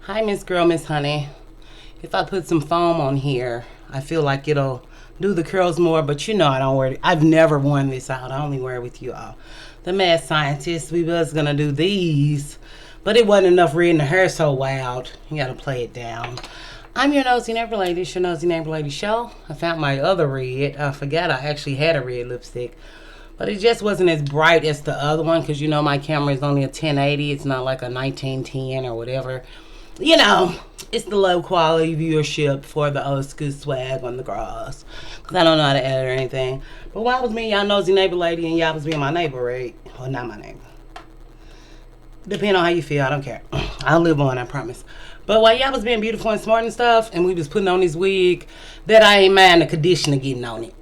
Hi, Miss Girl, Miss Honey. If I put some foam on here, I feel like it'll do the curls more, but you know I don't wear it. I've never worn this out. I only wear it with you all. The Mad Scientist, we was going to do these, but it wasn't enough red and the hair's so wild. You got to play it down. I'm your nosy neighbor lady. It's your nosy neighbor lady show. I found my other red. I forgot I actually had a red lipstick. But it just wasn't as bright as the other one because, you know, my camera is only a 1080. It's not like a 1910 or whatever. You know, it's the low quality viewership for the old school swag on the girls. Because I don't know how to edit or anything. But why was me, y'all nosy neighbor lady, and y'all was being my neighbor, right? Well, not my neighbor. Depending on how you feel, I don't care. I'll live on, I promise. But while y'all was being beautiful and smart and stuff, and we was putting on this wig, that I ain't mind the conditioner getting on it.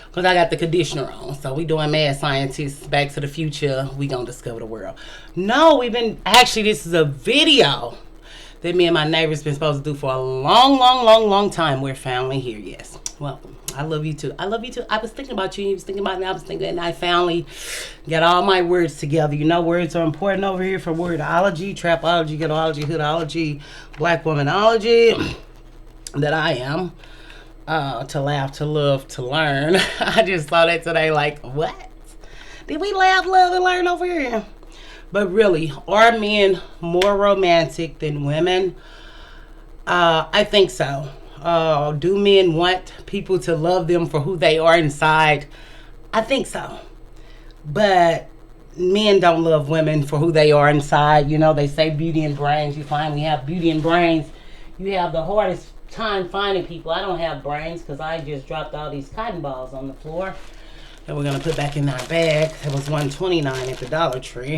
Because I got the conditioner on. So we doing Mad Scientists, Back to the Future. We gonna discover the world. No, actually this is a video that me and my neighbor's been supposed to do for a long time. We're finally here, yes. Welcome. I love you too. I love you too. I was thinking about you. You was thinking about me. I was thinking, and I finally got all my words together. You know, words are important over here for wordology, trapology, ghettoology, hoodology, black womanology, that I am. To laugh, to love, to learn. I just saw that today like, what? Did we laugh, love, and learn over here? But really, are men more romantic than women? I think so. Do men want people to love them for who they are inside? I think so. But men don't love women for who they are inside. You know, they say beauty and brains. You finally have beauty and brains. You have the hardest time finding people. I don't have brains because I just dropped all these cotton balls on the floor that we're going to put back in our bag. It was $1.29 at the Dollar Tree.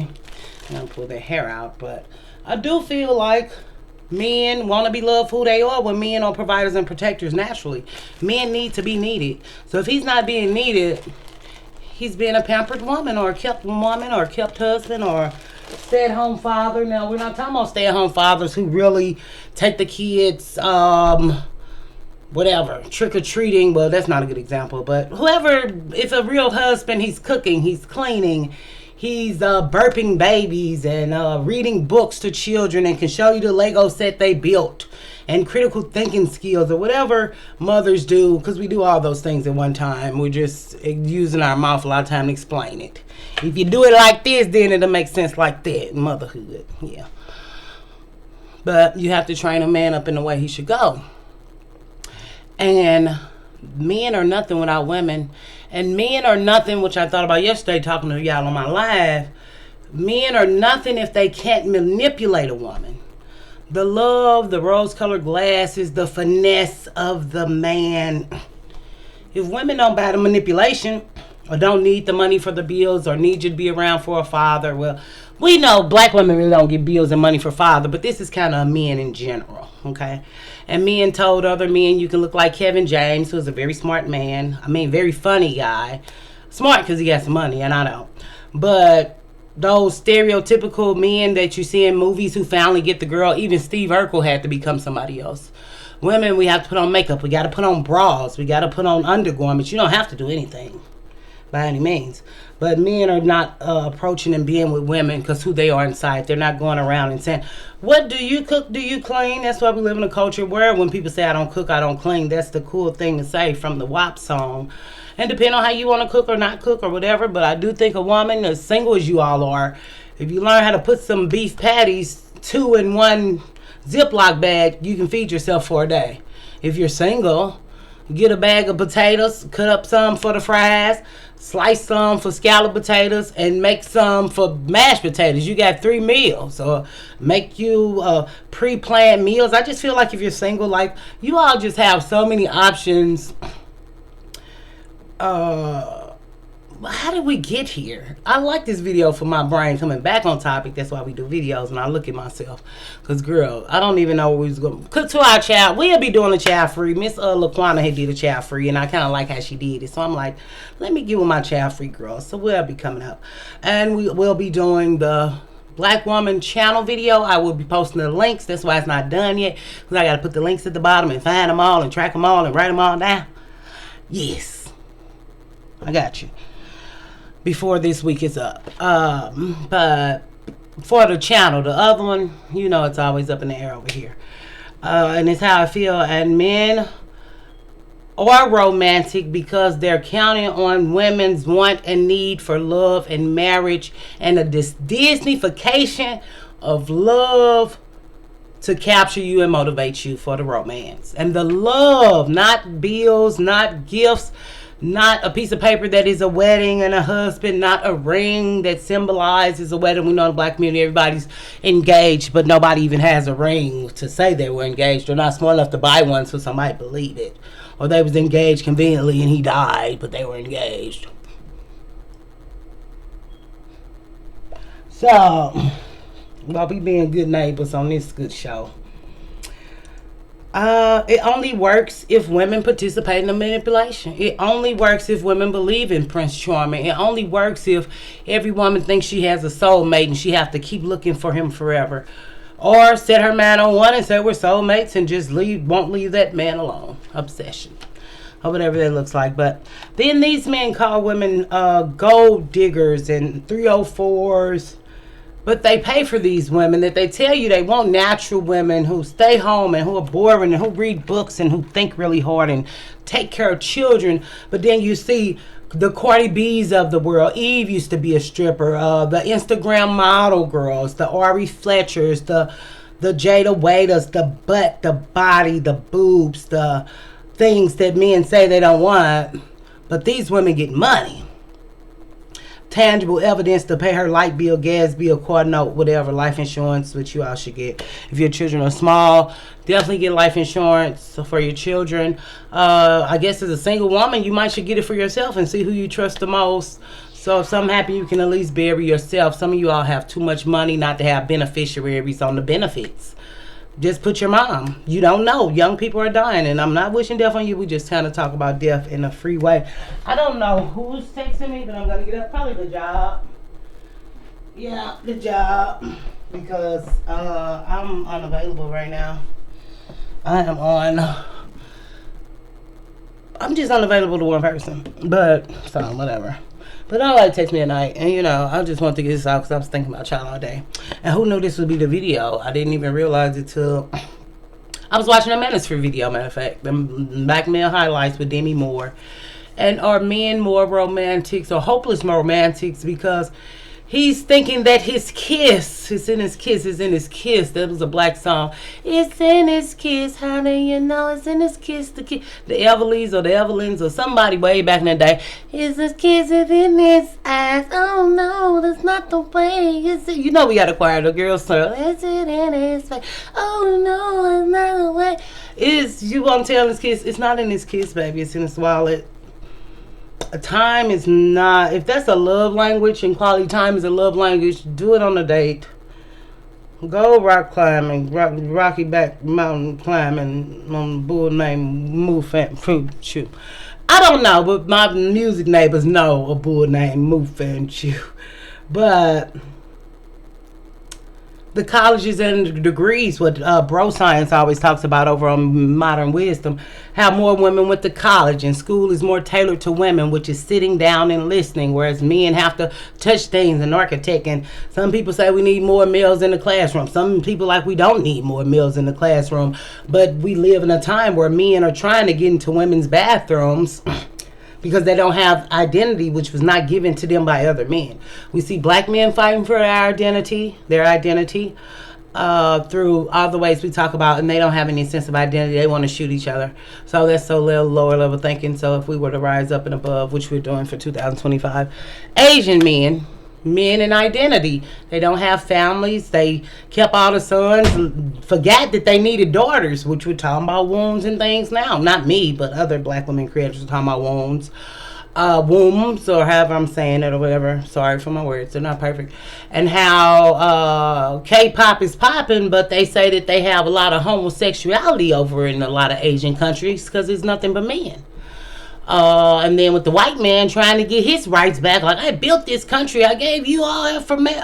I'm going to pull their hair out. But I do feel like men want to be loved who they are when men are providers and protectors naturally. Men need to be needed. So if he's not being needed, he's being a pampered woman or a kept woman or a kept husband or stay-at-home father. Now, we're not talking about stay-at-home fathers who really take the kids, whatever, trick-or-treating. Well, that's not a good example. But whoever is a real husband, he's cooking, he's cleaning, he's burping babies and reading books to children and can show you the Lego set they built and critical thinking skills or whatever mothers do, because we do all those things at one time. We're just using our mouth a lot of time to explain it. If you do it like this, then it'll make sense like that. Motherhood, yeah. But you have to train a man up in the way he should go. And men are nothing without women. And men are nothing, which I thought about yesterday talking to y'all on my live. Men are nothing if they can't manipulate a woman. The love, the rose-colored glasses, the finesse of the man. If women don't buy the manipulation or don't need the money for the bills or need you to be around for a father, well, we know black women really don't get bills and money for father, but this is kind of men in general, okay? And men told other men you can look like Kevin James, who's a very smart man. I mean, very funny guy. Smart because he got some money, and I don't. But those stereotypical men that you see in movies who finally get the girl, even Steve Urkel had to become somebody else. Women, we have to put on makeup. We got to put on bras. We got to put on undergarments. You don't have to do anything by any means. But men are not approaching and being with women because who they are inside. They're not going around and saying, what do you cook? Do you clean? That's why we live in a culture where when people say, I don't cook, I don't clean, that's the cool thing to say from the WAP song. And depending on how you want to cook or not cook or whatever, but I do think a woman, as single as you all are, if you learn how to put some beef patties, 2 in 1 Ziploc bag, you can feed yourself for a day. If you're single, get a bag of potatoes, cut up some for the fries, slice some for scalloped potatoes, and make some for mashed potatoes. You got 3 meals, or make you pre-planned meals. I just feel like if you're single, like, you all just have so many options. How did we get here? I like this video for my brain coming back on topic. That's why we do videos, and I look at myself. Because, girl, I don't even know where we was going to cook to our child. We'll be doing a child free. Miss Laquana had did a child free, and I kind of like how she did it. So I'm like, let me get with my child free girl. So we'll be coming up. And we will be doing the Black Woman channel video. I will be posting the links. That's why it's not done yet. Because I got to put the links at the bottom and find them all and track them all and write them all down. Yes. I got you. Before this week is up. But for the channel. The other one, you know, it's always up in the air over here. And it's how I feel. And men are romantic because they're counting on women's want and need for love and marriage and a Disneyfication of love to capture you and motivate you for the romance. And the love, not bills, not gifts, not a piece of paper that is a wedding and a husband, not a ring that symbolizes a wedding. We know in the black community everybody's engaged, but nobody even has a ring to say they were engaged. They're not smart enough to buy one so somebody believe it. Or they was engaged conveniently and he died, but they were engaged. So, while we being good neighbors on this good show, it only works if women participate in the manipulation. It only works if women believe in Prince Charming. It only works if every woman thinks she has a soulmate and she have to keep looking for him forever. Or set her man on one and say we're soulmates and just won't leave that man alone. Obsession. Or whatever that looks like. But then these men call women gold diggers and 304s. But they pay for these women that they tell you they want natural women who stay home and who are boring and who read books and who think really hard and take care of children. But then you see the Cardi B's of the world. Eve used to be a stripper. The Instagram model girls, the Ari Fletchers, the Jada Waiters, the butt, the body, the boobs, the things that men say they don't want. But these women get money. Tangible evidence to pay her light bill, gas bill, car note, whatever, life insurance, which you all should get. If your children are small, definitely get life insurance for your children. I guess as a single woman, you might should get it for yourself and see who you trust the most. So if something happens, you can at least bury yourself. Some of you all have too much money not to have beneficiaries on the benefits. Just put your mom. You don't know. Young people are dying, and I'm not wishing death on you. We just kind of talk about death in a free way. I don't know who's texting me, but I'm going to get up. Probably the job. Yeah, the job. Because I'm unavailable right now. I'm just unavailable to one person. But, so, whatever. But nobody text me at night. And, you know, I just wanted to get this out because I was thinking about y'all all day. And who knew this would be the video? I didn't even realize it till I was watching a Manosphere video, matter of fact. The Black Male Highlights with Demi Moore. And are men more romantics or hopeless romantics because he's thinking that his kiss, it's in his kiss, it's in his kiss. That was a black song. It's in his kiss. How do you know it's in his kiss? The Evelyns or the Evelyns or somebody way back in the day. Is his kiss is in his eyes? Oh no, that's not the way. Is it? You know we got a choir, the girls sing. Is it in his face? Oh no, it's not the way. You want to tell his kiss? It's not in his kiss, baby. It's in his wallet. Time is not, if that's a love language and quality time is a love language, do it on a date. Go rock climbing, Rocky Back mountain climbing on a bull named Moofanchu. I don't know, but my music neighbors know a bull named Moofanchu. But the colleges and the degrees, what bro science always talks about over on Modern Wisdom, how more women went to college and school is more tailored to women, which is sitting down and listening, whereas men have to touch things and architect. And some people say we need more males in the classroom. Some people like we don't need more males in the classroom. But we live in a time where men are trying to get into women's bathrooms because they don't have identity, which was not given to them by other men. We see black men fighting for their identity, through all the ways we talk about, and they don't have any sense of identity. They want to shoot each other. So that's so little lower level thinking. So if we were to rise up and above, which we're doing for 2025, Asian men in identity. They don't have families. They kept all the sons, forgot that they needed daughters, which we're talking about wombs and things now. Not me, but other black women creators are talking about wombs. Wombs, or however I'm saying it or whatever. Sorry for my words. They're not perfect. And how K-pop is popping, but they say that they have a lot of homosexuality over in a lot of Asian countries because it's nothing but men. And then with the white man trying to get his rights back, like, I built this country, I gave you all affirmative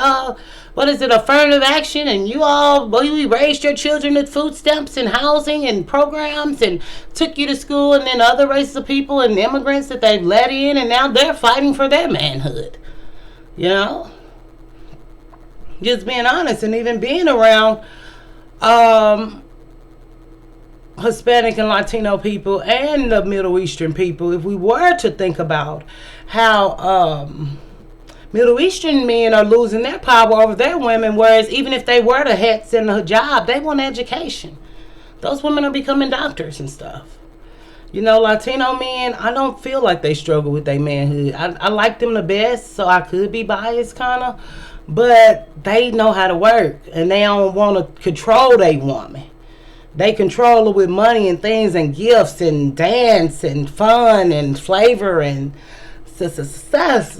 action, and you all, we raised your children with food stamps and housing and programs and took you to school, and then other races of people and immigrants that they've let in, and now they're fighting for their manhood, you know? Just being honest, and even being around Hispanic and Latino people and the Middle Eastern people, if we were to think about how Middle Eastern men are losing their power over their women, whereas even if they were the hets in the hijab, they want education. Those women are becoming doctors and stuff. You know, Latino men, I don't feel like they struggle with their manhood. I like them the best, so I could be biased kind of, but they know how to work, and they don't want to control their woman. They control her with money and things and gifts and dance and fun and flavor and sister sauce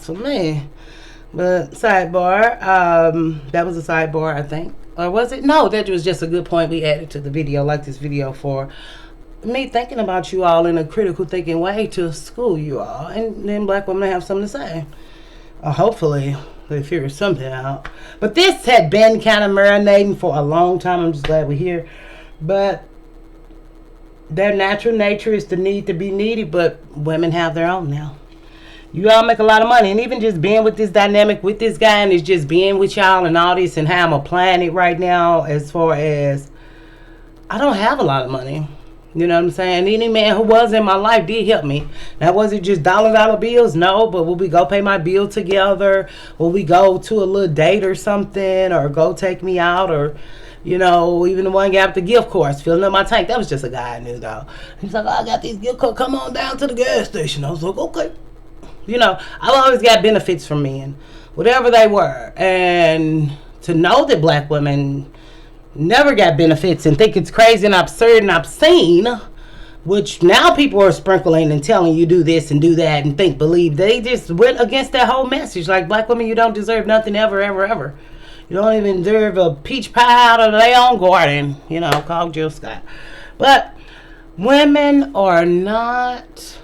for me. But sidebar, that was a sidebar, I think. Or was it? No, that was just a good point we added to the video, like this video, for me thinking about you all in a critical thinking way to school you all. And then black women have something to say. Hopefully they figure something out. But this had been kind of marinating for a long time. I'm just glad we're here. But their natural nature is the need to be needy, but women have their own now. You all make a lot of money, and even just being with this dynamic with this guy, and it's just being with y'all and all this, and how I'm applying it right now, as far as I don't have a lot of money. You know what I'm saying? Any man who was in my life did help me. That wasn't just dollar bills, no, but will we go pay my bill together? Will we go to a little date or something, or go take me out, or, you know, even the one guy with the gift cards filling up my tank. That was just a guy I knew, though. He's like, oh, I got these gift cards, come on down to the gas station. I was like, okay. You know, I've always got benefits from men, whatever they were. And to know that black women never got benefits and think it's crazy and absurd and obscene, which now people are sprinkling and telling you do this and do that and believe. They just went against that whole message. Like, black women, you don't deserve nothing ever, ever, ever. You don't even deserve a peach pie out of their own garden, you know, called Jill Scott. But women are not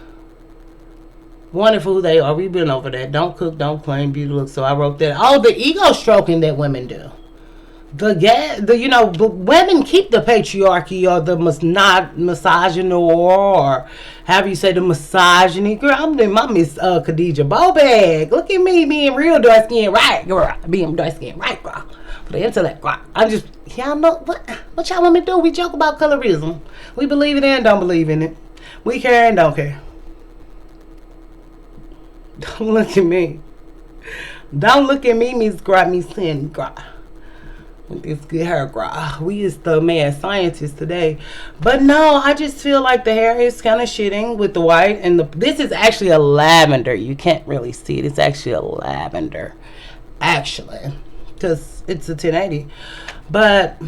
wonderful who they are. We've been over that. Don't cook, don't claim, beauty look. So I wrote that. Oh, the ego stroking that women do. You know, women keep the patriarchy or the misogyny, or however you say, the misogyny. Girl, I'm doing my Miss Khadija Bobag. Look at me being real dark skin, right, girl. Being dark skin, right, girl. For the intellect, girl. I just, y'all know what y'all want me to do? We joke about colorism. We believe it and don't believe in it. We care and don't care. Don't look at me. Don't look at me, Miss Grab Me Sin, girl. With this good hair, girl. We is the mad scientists today. But no, I just feel like the hair is kind of shitting with the white. And this is actually a lavender. You can't really see it. It's actually a lavender. Actually. Because it's a 1080. But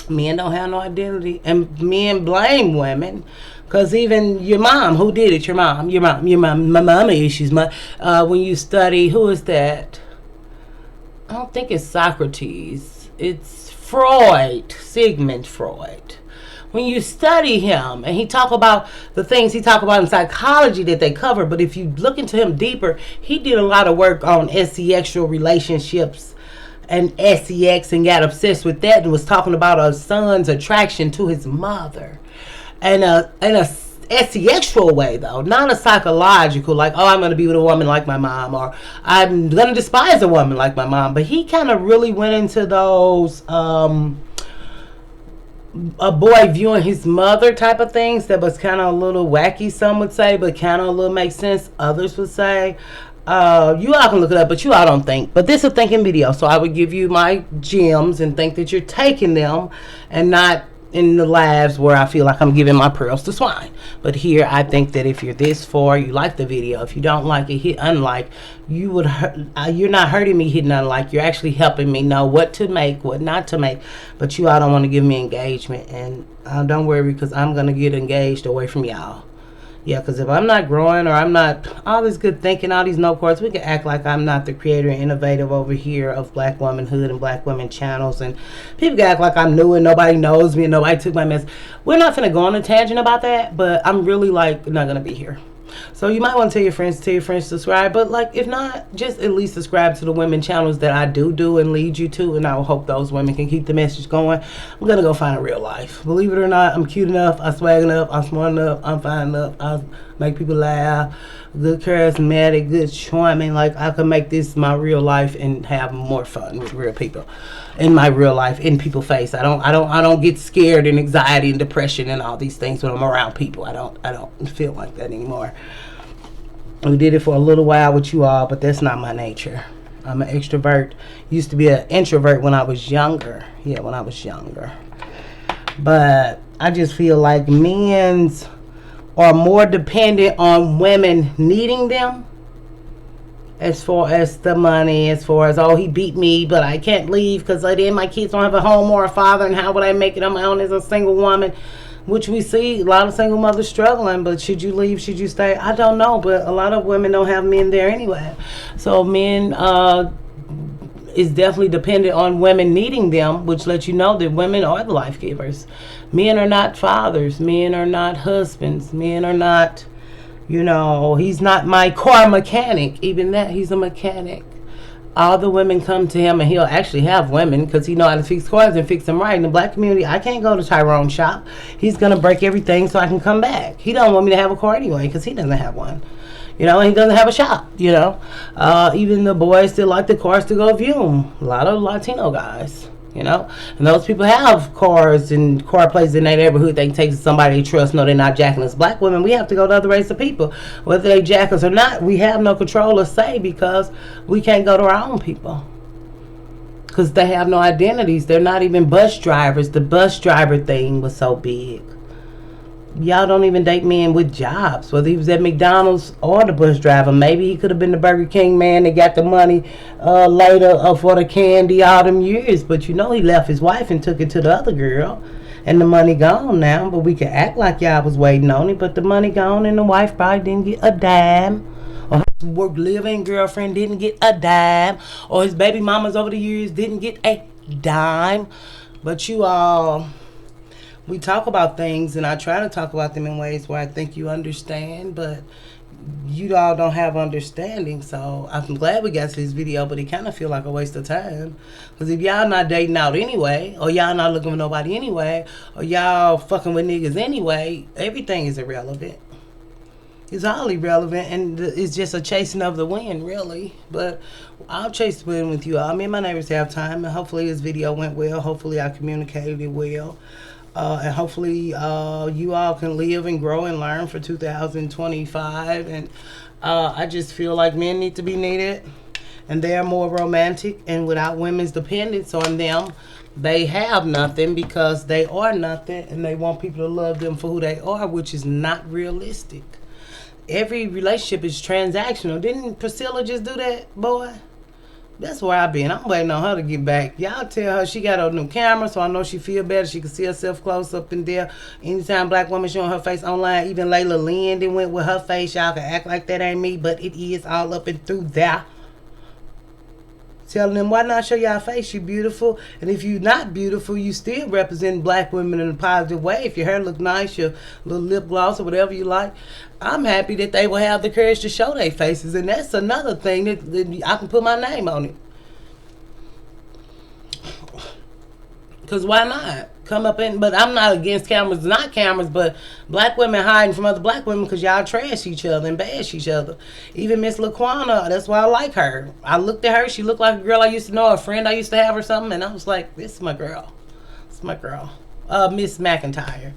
men don't have no identity. And men blame women. Because even your mom, who did it? Your mom. My mama issues. When you study, who is that? I don't think it's Socrates. It's Freud, Sigmund Freud. When you study him, and he talk about the things he talk about in psychology that they cover, but if you look into him deeper, he did a lot of work on sexual relationships and sex, and got obsessed with that, and was talking about a son's attraction to his mother, and in a sexual way, though, not a psychological, like, oh, I'm going to be with a woman like my mom, or I'm going to despise a woman like my mom. But he kind of really went into those a boy viewing his mother type of things that was kind of a little wacky, some would say, but kind of a little make sense, others would say. You all can look it up, but you all don't think. But this is a thinking video, so I would give you my gems and think that you're taking them and not in the labs where I feel like I'm giving my pearls to swine. But here, I think that if you're this far, you like the video. If you don't like it, hit unlike. You're not hurting me hitting unlike. You're actually helping me know what to make, what not to make. But you all don't want to give me engagement. And don't worry, because I'm going to get engaged away from y'all. Yeah, because if I'm not growing, or I'm not all this good thinking, all these note cards, we can act like I'm not the creator and innovative over here of black womanhood and black women channels, and people can act like I'm new and nobody knows me and nobody took my mess. We're not finna go on a tangent about that, but I'm really like not gonna be here. So you might want to tell your friends to subscribe. But like, if not, just at least subscribe to the women channels that I do and lead you to. And I will hope those women can keep the message going. I'm going to go find a real life. Believe it or not, I'm cute enough. I swag enough. I'm smart enough. I'm fine enough. I make people laugh. Good charismatic, good charming. Like, I can make this my real life and have more fun with real people in my real life, in people's face. I don't get scared and anxiety and depression and all these things when I'm around people. I don't feel like that anymore. We did it for a little while with you all, but that's not my nature. I'm an extrovert. Used to be an introvert when I was younger. Yeah, when I was younger. But I just feel like men's are more dependent on women needing them, as far as the money, as far as, oh, he beat me, but I can't leave because then my kids don't have a home or a father, and how would I make it on my own as a single woman? Which we see a lot of single mothers struggling. But should you leave? Should you stay? I don't know, but a lot of women don't have men there anyway. So men is definitely dependent on women needing them, which lets you know that women are the life givers. Men are not fathers. Men are not husbands. Men are not, he's not my car mechanic. Even that, he's a mechanic. All the women come to him, and he'll actually have women because he knows how to fix cars and fix them right. In the black community, I can't go to Tyrone's shop. He's going to break everything so I can come back. He don't want me to have a car anyway because he doesn't have one. And he doesn't have a shop, Even the boys still like the cars to go view them. A lot of Latino guys, And those people have cars and car places in their neighborhood they can take to somebody they trust. No, they're not jacking us. Black women, we have to go to other race of people. Whether they jack us or not, we have no control or say because we can't go to our own people. Because they have no identities. They're not even bus drivers. The bus driver thing was so big. Y'all don't even date men with jobs, whether he was at McDonald's or the bus driver. Maybe he could have been the Burger King man that got the money later for the candy all them years. But he left his wife and took it to the other girl. And the money gone now. But we can act like y'all was waiting on it. But the money gone and the wife probably didn't get a dime. Or his living girlfriend didn't get a dime. Or his baby mamas over the years didn't get a dime. But you all... we talk about things, and I try to talk about them in ways where I think you understand, but you all don't have understanding. So I'm glad we got to this video, but it kind of feel like a waste of time. Because if y'all not dating out anyway, or y'all not looking for nobody anyway, or y'all fucking with niggas anyway, everything is irrelevant. It's all irrelevant, and it's just a chasing of the wind, really. But I'll chase the wind with you all. Me and my neighbors have time, and hopefully this video went well. Hopefully I communicated it well. And hopefully you all can live and grow and learn for 2025. And I just feel like men need to be needed. And they're more romantic. And without women's dependence on them, they have nothing because they are nothing. And they want people to love them for who they are, which is not realistic. Every relationship is transactional. Didn't Priscilla just do that, boy? That's where I've been. I'm waiting on her to get back. Y'all tell her she got a new camera, so I know she feel better. She can see herself close up in there. Anytime black woman showing her face online, even Layla Lynn didn't went with her face. Y'all can act like that ain't me, but it is all up and through there. Telling them, why not show y'all face? You beautiful. And if you not beautiful, you still represent black women in a positive way. If your hair look nice, your little lip gloss or whatever you like, I'm happy that they will have the courage to show their faces. And that's another thing that I can put my name on it. Because why not? Come up in, but I'm not against cameras, not cameras, but black women hiding from other black women because y'all trash each other and bash each other. Even Miss Laquana, that's why I like her. I looked at her, she looked like a girl I used to know, a friend I used to have or something, and I was like, this is my girl. This is my girl. Miss McIntyre.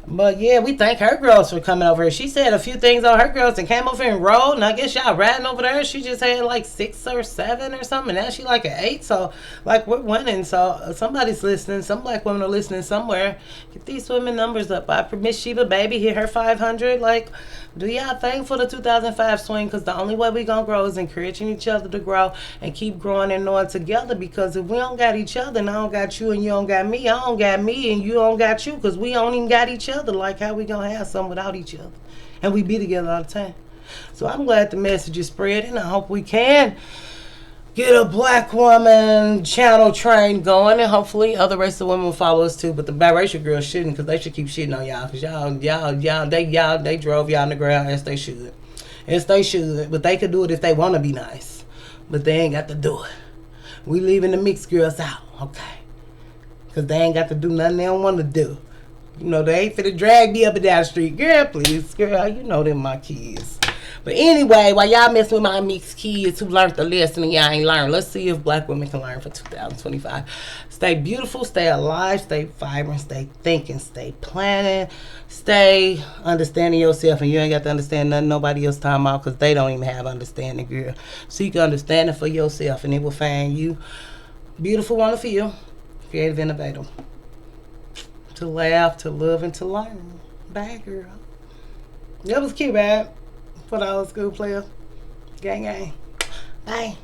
But yeah, we thank her girls for coming over here. She said a few things on her girls and came over here and rolled, and I guess y'all riding over there. She just had like 6 or 7 or something, and now she like an 8. So like we're winning. So somebody's listening. Some black women are listening somewhere. Get these women numbers up. I Miss Sheba Baby hit her 500. Like, do y'all think for the 2005 swing? Because the only way we gonna grow is encouraging each other to grow and keep growing and knowing together. Because if we don't got each other, and I don't got you and you don't got me, I don't got me and you don't got you, because we don't even got each other. Like, how we gonna have some without each other? And we be together all the time. So I'm glad the message is spreading. I hope we can get a black woman channel train going, and hopefully other races of women will follow us too. But the biracial girls shouldn't, because they should keep shitting on y'all, because they drove y'all in the ground as they should. Yes, they should, but they could do it if they want to be nice, but they ain't got to do it. We leaving the mixed girls out, okay? Because they ain't got to do nothing they don't want to do. You know, they ain't finna drag me up and down the street. Girl, please, girl, you know them my kids. But anyway, while y'all messing with my mixed kids who learned the lesson and y'all ain't learned, let's see if black women can learn for 2025. Stay beautiful, stay alive, stay vibrant, stay thinking, stay planning, stay understanding yourself. And you ain't got to understand nothing nobody else talking about, because they don't even have understanding, girl. Seek understanding for yourself, and it will find you beautiful, wonderful, you, creative, innovative. To laugh, to love, and to learn. Bye, girl. That was cute, man. For the old school players. Gang, gang. Bye.